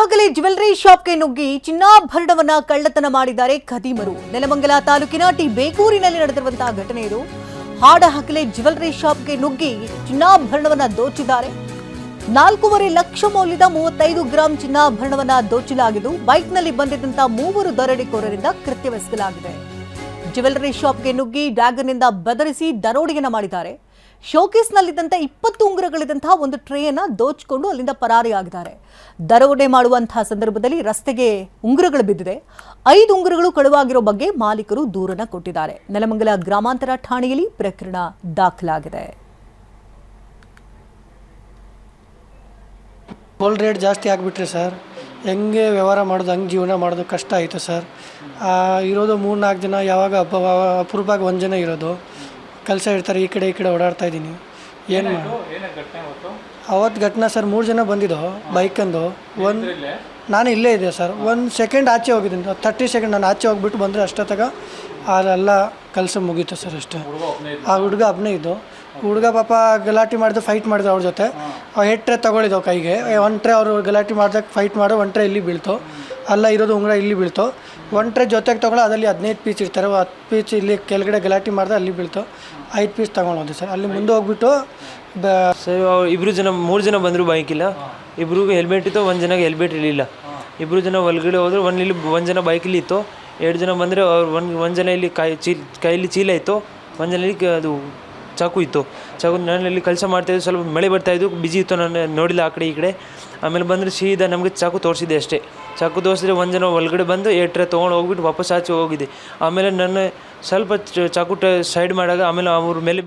ಹಾಡಹಗಲೇ jewellery ಶಾಪ್ಗೆ ನುಗ್ಗಿ ಚಿನ್ನಾಭರಣವನ್ನ ಕಳ್ಳತನ ಮಾಡಿದ್ದಾರೆ ಖದೀಮರು. ನೆಲಮಂಗಲ ತಾಲೂಕಿನ ಟಿ ಬೇಗೂರಿನಲ್ಲಿ ನಡೆದಿರುವಂತಹ ಘಟನೆ ಇದು. ಹಾಡಹಗಲೇ ಜ್ಯುವೆಲ್ಲರಿ ಶಾಪ್ಗೆ ನುಗ್ಗಿ ಚಿನ್ನಾಭರಣವನ್ನ ದೋಚಿದ್ದಾರೆ. 4.5 ಲಕ್ಷ ಮೌಲ್ಯದ 35 ಗ್ರಾಂ ಚಿನ್ನಾಭರಣವನ್ನ ದೋಚಲಾಗಿದ್ದು, ಬೈಕ್ನಲ್ಲಿ ಬಂದಿದ್ದಂತಹ 3 ದರೋಡೆಕೋರರಿಂದ ಕೃತ್ಯವೆಸಗಲಾಗಿದೆ. ಜ್ಯುವೆಲ್ಲರಿ ಶಾಪ್ಗೆ ನುಗ್ಗಿ ಡ್ರ್ಯಾಗನ್ನಿಂದ ಬೆದರಿಸಿ ದರೋಡೆಯನ್ನ ಮಾಡಿದ್ದಾರೆ. ಶೋಕೇಸ್ನಲ್ಲಿದ್ದಂಥ 20 ಉಂಗುರಗಳಿದ್ದಂತಹ ಒಂದು ಟ್ರೇಯನ್ನು ದೋಚಿಕೊಂಡು ಅಲ್ಲಿಂದ ಪರಾರಿಯಾಗಿದ್ದಾರೆ. ದರೋಡೆ ಮಾಡುವಂತಹ ಸಂದರ್ಭದಲ್ಲಿ ರಸ್ತೆಗೆ ಉಂಗುರಗಳು ಬಿದ್ದಿದೆ. 5 ಉಂಗುರಗಳು ಕಳುವಾಗಿರೋ ಬಗ್ಗೆ ಮಾಲೀಕರು ದೂರನ್ನ ಕೊಟ್ಟಿದ್ದಾರೆ. ನೆಲಮಂಗಲ ಗ್ರಾಮಾಂತರ ಠಾಣೆಯಲ್ಲಿ ಪ್ರಕರಣ ದಾಖಲಾಗಿದೆ. ಗೋಲ್ಡ್ ರೇಟ್ ಜಾಸ್ತಿ ಆಗಿಬಿಟ್ರೆ ಸರ್, ಹೆಂಗೆ ವ್ಯವಹಾರ ಮಾಡೋದು, ಹಂಗೆ ಜೀವನ ಮಾಡೋದು ಕಷ್ಟ ಆಯಿತು ಸರ್. ಇರೋದು 3-4 ಜನ, ಯಾವಾಗ ಅಪರೂಪವಾಗಿ 1 ಜನ ಇರೋದು. ಕೆಲಸ ಇರ್ತಾರೆ, ಈ ಕಡೆ ಓಡಾಡ್ತಾ ಇದ್ದೀನಿ. ಏನು ಅವತ್ತು ಘಟನೆ ಸರ್, 3 ಜನ ಬಂದಿದ್ದು ಬೈಕಂದು. ನಾನು ಇಲ್ಲೇ ಇದೆ ಸರ್. 1 ಸೆಕೆಂಡ್ ಆಚೆ ಹೋಗಿದ್ದೀನಿ, 30 ಸೆಕೆಂಡ್ ನಾನು ಆಚೆ ಹೋಗ್ಬಿಟ್ಟು ಬಂದರೆ ಅಷ್ಟೊತ್ತಾಗ ಅಲ್ಲೆಲ್ಲ ಕೆಲಸ ಮುಗೀತು ಸರ್. ಅಷ್ಟೇ. ಆ ಹುಡುಗ ಒಬ್ಬನೇ ಇದ್ದು. ಹುಡುಗ ಪಾಪ ಗಲಾಟೆ ಮಾಡಿದ್ದು, ಫೈಟ್ ಮಾಡಿದ್ರು ಅವ್ರ ಜೊತೆ. ಹೆಡ್ ಟ್ರೇ ತೊಗೊಳಿದ್ದವು ಕೈಗೆ. 1 ಟ್ರೇ ಅವರು ಗಲಾಟೆ ಮಾಡಿದಾಗ ಫೈಟ್ ಮಾಡೋ 1 ಟ್ರೇ ಇಲ್ಲಿ ಬೀಳ್ತು. ಅಲ್ಲ ಇರೋದು ಉಂಗುರ ಇಲ್ಲಿ ಬೀಳ್ತು. 1 ಟ್ರೇ ಜೊತೆಗೆ ತೊಗೊಳ್ಳೋ, ಅದರಲ್ಲಿ 15 ಪೀಸ್ ಇರ್ತಾರೆ. 10 ಪೀಸ್ ಇಲ್ಲಿ ಕೆಳಗಡೆ ಗಲಾಟೆ ಮಾಡಿದ್ರೆ ಅಲ್ಲಿ ಬೀಳ್ತು. 5 ಪೀಸ್ ತೊಗೊಂಡೋದೆ ಸರ್. ಅಲ್ಲಿ ಮುಂದೆ ಹೋಗ್ಬಿಟ್ಟು ಸರ್ 3 ಜನ ಬಂದರು. ಬೈಕಿಲ್ಲ, ಇಬ್ರಿಗೂ ಹೆಲ್ಮೆಟ್ ಇತ್ತು, 1 ಜನಕ್ಕೆ ಹೆಲ್ಮೆಟ್ ಇರಲಿಲ್ಲ. 2 ಜನ ಒಳಗಡೆ ಹೋದ್ರು. 1 ಜನ ಬೈಕಲ್ಲಿ ಇತ್ತು. 2 ಜನ ಬಂದರೆ ಅವ್ರು 1 ಜನ ಇಲ್ಲಿ ಕೈಯಲ್ಲಿ ಚೀಲ ಇತ್ತು. 1 ಜನ ಅದು ಚಾಕು ಇತ್ತು. ನಾನು ಇಲ್ಲಿ ಕೆಲಸ ಮಾಡ್ತಾಯಿದ್ದು, ಸ್ವಲ್ಪ ಮಳೆ ಬರ್ತಾಯಿದ್ದು, ಬಿಜಿ ಇತ್ತು, ನಾನು ನೋಡಿಲ್ಲ ಆ ಕಡೆ ಈ ಕಡೆ. ಆಮೇಲೆ ಬಂದರೆ ಸೀದಾ ನಮಗೆ ಚಾಕು ತೋರಿಸಿದೆ ಅಷ್ಟೇ. ಚಾಕು ತೋರಿಸಿದ್ರೆ 1 ಜನ ಒಳಗಡೆ ಬಂದು 2 ಟ್ರೇ ತೊಗೊಂಡು ಹೋಗ್ಬಿಟ್ಟು ವಾಪಸ್ ಆಚೆ ಹೋಗಿದೆ. ಆಮೇಲೆ ನನ್ನ ಸ್ವಲ್ಪ ಚಾಕು ಸೈಡ್ ಮಾಡಾಗ ಆಮೇಲೆ ಅವ್ರ ಮೇಲೆ